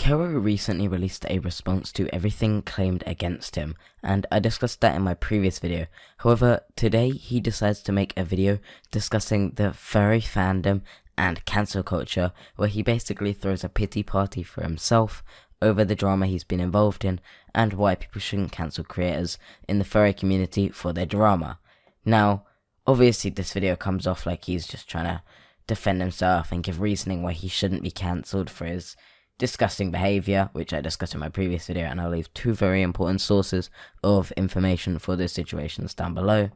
Kero recently released a response to everything claimed against him, and I discussed that in my previous video. However, today he decides to make a video discussing the furry fandom and cancel culture, where he basically throws a pity party for himself over the drama he's been involved in and why people shouldn't cancel creators in the furry community for their drama. Now, obviously this video comes off like he's just trying to defend himself and give reasoning why he shouldn't be cancelled for his disgusting behaviour, which I discussed in my previous video, and I'll leave two very important sources of information for those situations down below.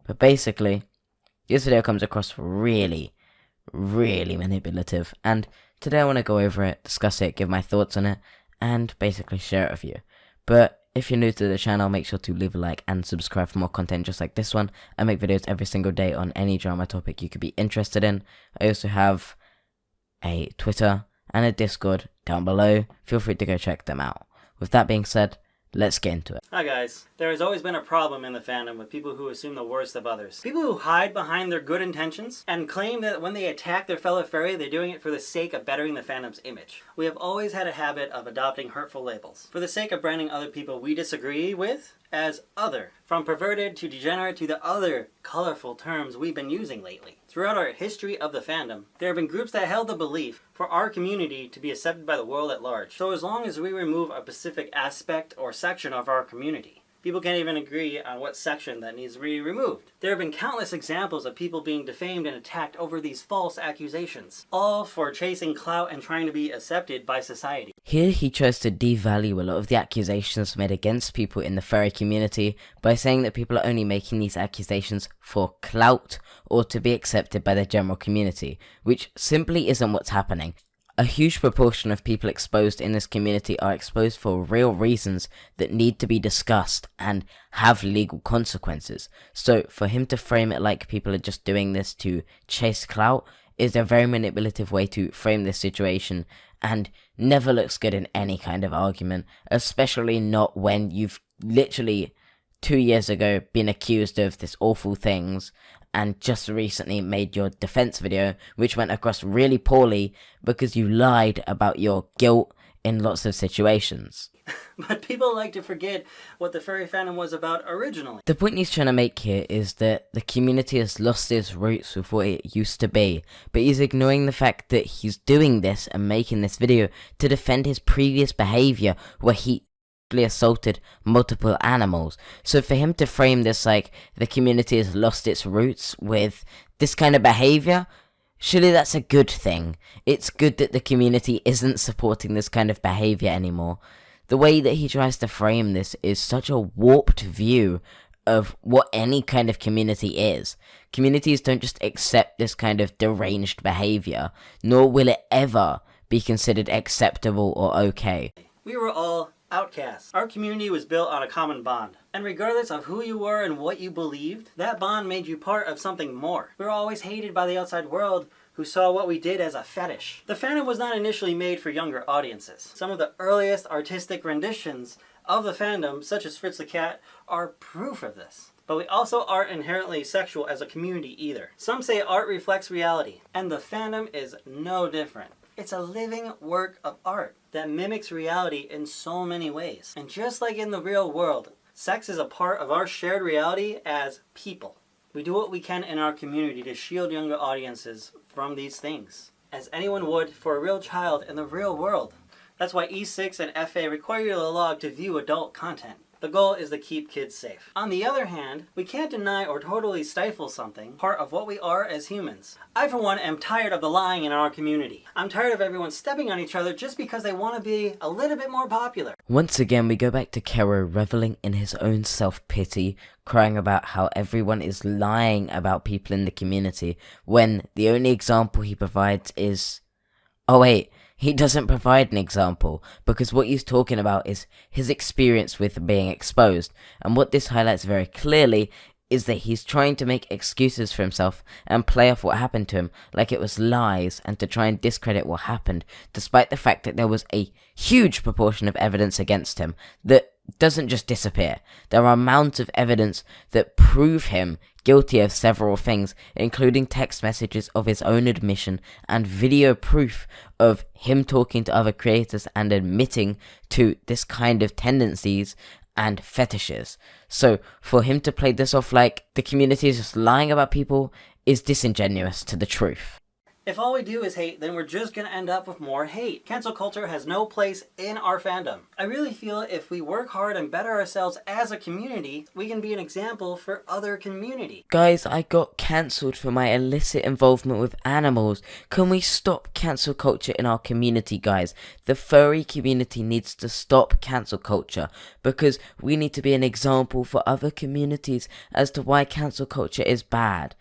But basically, this video comes across really manipulative, and today I want to go over it, discuss it, give my thoughts on it, and basically share it with you. But if you're new to the channel, make sure to leave a like and subscribe for more content just like this one. I make videos every single day on any drama topic you could be interested in. I also have a Twitter and a Discord down below. Feel free to go check them out. With that being said, let's get into it. Hi guys. There has always been a problem in the fandom with people who assume the worst of others. People who hide behind their good intentions and claim that when they attack their fellow furry, they're doing it for the sake of bettering the fandom's image. We have always had a habit of adopting hurtful labels for the sake of branding other people we disagree with as other, from perverted to degenerate to the other colorful terms we've been using lately. Throughout our history of the fandom, there have been groups that held the belief for our community to be accepted by the world at large. So as long as we remove a specific aspect or section of our community, people can't even agree on what section that needs to be removed. There have been countless examples of people being defamed and attacked over these false accusations, all for chasing clout and trying to be accepted by society. Here he tries to devalue a lot of the accusations made against people in the furry community by saying that people are only making these accusations for clout or to be accepted by the general community, which simply isn't what's happening. A huge proportion of people exposed in this community are exposed for real reasons that need to be discussed and have legal consequences. So for him to frame it like people are just doing this to chase clout is a very manipulative way to frame this situation, and never looks good in any kind of argument, especially not when you've literally 2 years ago been accused of this awful things and just recently made your defense video, which went across really poorly because you lied about your guilt in lots of situations. But people like to forget what the furry fandom was about originally. The point he's trying to make here is that the community has lost its roots with what it used to be, but he's ignoring the fact that he's doing this and making this video to defend his previous behavior where he assaulted multiple animals. So for him to frame this like the community has lost its roots with this kind of behavior, surely that's a good thing. It's good that the community isn't supporting this kind of behavior anymore. The way that he tries to frame this is such a warped view of what any kind of community is. Communities don't just accept this kind of deranged behavior, nor will it ever be considered acceptable or okay. We were all outcasts. Our community was built on a common bond. And regardless of who you were and what you believed, that bond made you part of something more. We were always hated by the outside world, who saw what we did as a fetish. The fandom was not initially made for younger audiences. Some of the earliest artistic renditions of the fandom, such as Fritz the Cat, are proof of this. But we also aren't inherently sexual as a community either. Some say art reflects reality, and the fandom is no different. It's a living work of art that mimics reality in so many ways. And just like in the real world, sex is a part of our shared reality as people. We do what we can in our community to shield younger audiences from these things, as anyone would for a real child in the real world. That's why E6 and FA require you to log to view adult content. The goal is to keep kids safe. On the other hand, we can't deny or totally stifle something, part of what we are as humans. I, for one, am tired of the lying in our community. I'm tired of everyone stepping on each other just because they want to be a little bit more popular. Once again, we go back to Kero reveling in his own self-pity, crying about how everyone is lying about people in the community, when the only example he provides is... Oh wait, he doesn't provide an example, because what he's talking about is his experience with being exposed, and what this highlights very clearly is that he's trying to make excuses for himself and play off what happened to him like it was lies, and to try and discredit what happened, despite the fact that there was a huge proportion of evidence against him that doesn't just disappear. There are mounds of evidence that prove him guilty of several things, including text messages of his own admission and video proof of him talking to other creators and admitting to this kind of tendencies and fetishes. So for him to play this off like the community is just lying about people is disingenuous to the truth. If all we do is hate, then we're just going to end up with more hate. Cancel culture has no place in our fandom. I really feel if we work hard and better ourselves as a community, we can be an example for other community. Guys, I got cancelled for my illicit involvement with animals. Can we stop cancel culture in our community, guys? The furry community needs to stop cancel culture because we need to be an example for other communities as to why cancel culture is bad.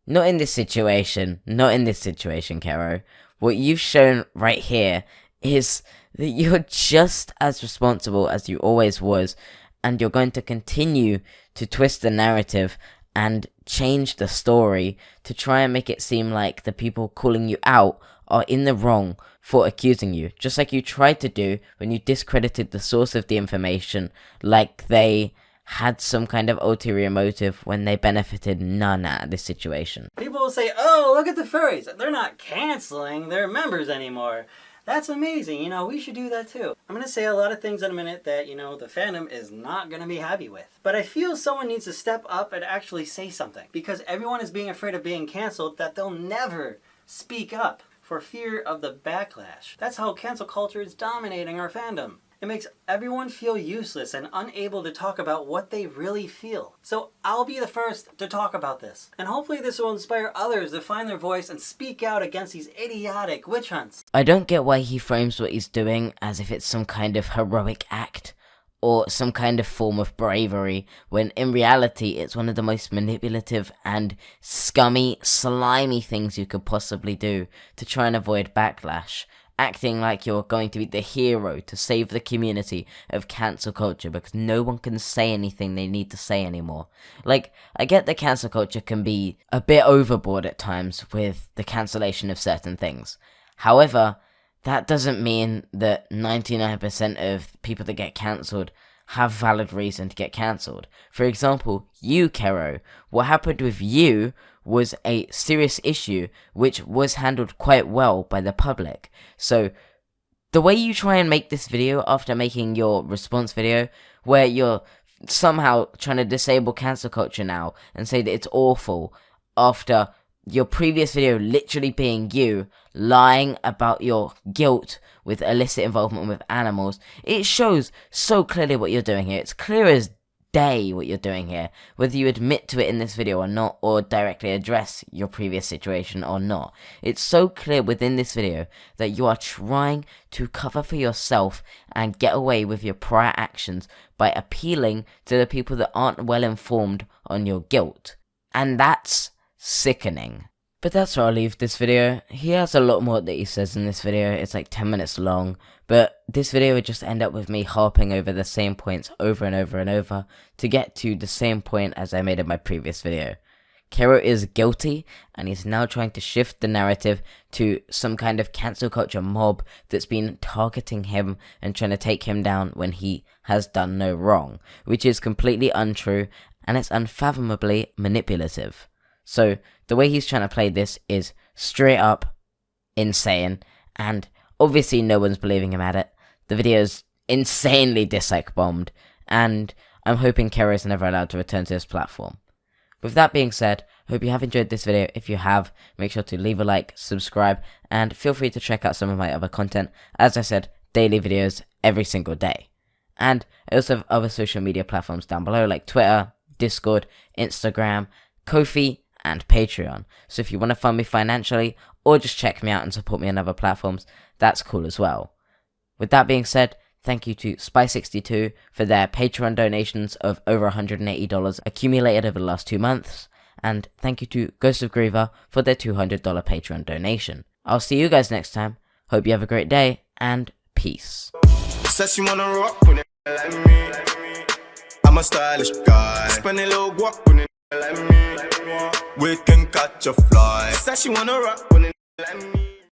Not in this situation, Kero. What you've shown right here is that you're just as responsible as you always was, and you're going to continue to twist the narrative and change the story to try and make it seem like the people calling you out are in the wrong for accusing you, just like you tried to do when you discredited the source of the information, like they had some kind of ulterior motive when they benefited none out of this situation. People will say, oh, look at the furries. They're not canceling their members anymore. That's amazing. We should do that too. I'm going to say a lot of things in a minute that, the fandom is not going to be happy with. But I feel someone needs to step up and actually say something. Because everyone is being afraid of being canceled that they'll never speak up for fear of the backlash. That's how cancel culture is dominating our fandom. It makes everyone feel useless and unable to talk about what they really feel. So I'll be the first to talk about this. And hopefully this will inspire others to find their voice and speak out against these idiotic witch hunts. I don't get why he frames what he's doing as if it's some kind of heroic act or some kind of form of bravery, when in reality it's one of the most manipulative and scummy, slimy things you could possibly do to try and avoid backlash. Acting like you're going to be the hero to save the community of cancel culture because no one can say anything they need to say anymore. Like, I get that cancel culture can be a bit overboard at times with the cancellation of certain things. However, that doesn't mean that 99% of people that get cancelled have valid reason to get cancelled. For example, you, Kero, what happened with you was a serious issue which was handled quite well by the public. So the way you try and make this video after making your response video, where you're somehow trying to disable cancel culture now and say that it's awful after your previous video literally being you lying about your guilt with illicit involvement with animals, it shows so clearly what you're doing here. It's clear as day what you're doing here, whether you admit to it in this video or not, or directly address your previous situation or not. It's so clear within this video that you are trying to cover for yourself and get away with your prior actions by appealing to the people that aren't well informed on your guilt. And that's sickening. But that's where I'll leave this video. He has a lot more that he says in this video. It's like 10 minutes long, but this video would just end up with me harping over the same points over and over and over to get to the same point as I made in my previous video. Kero is guilty, and he's now trying to shift the narrative to some kind of cancel culture mob that's been targeting him and trying to take him down when he has done no wrong, which is completely untrue, and it's unfathomably manipulative. So the way he's trying to play this is straight up insane, and obviously no one's believing him at it. The video's insanely dislike bombed, and I'm hoping Kero is never allowed to return to this platform. With that being said, I hope you have enjoyed this video. If you have, make sure to leave a like, subscribe, and feel free to check out some of my other content. As I said, daily videos every single day. And I also have other social media platforms down below like Twitter, Discord, Instagram, Ko-fi, and Patreon. So if you want to fund me financially or just check me out and support me on other platforms, that's cool as well. With that being said, thank you to Spy62 for their Patreon donations of over $180 accumulated over the last 2 months, and thank you to Ghost of Griever for their $200 Patreon donation. I'll see you guys next time. Hope you have a great day, and peace. Says you wanna rock when it like me. I'm a stylish guy. Spend a little guap when it like me. We can catch a fly. Says she wanna rock when it like me.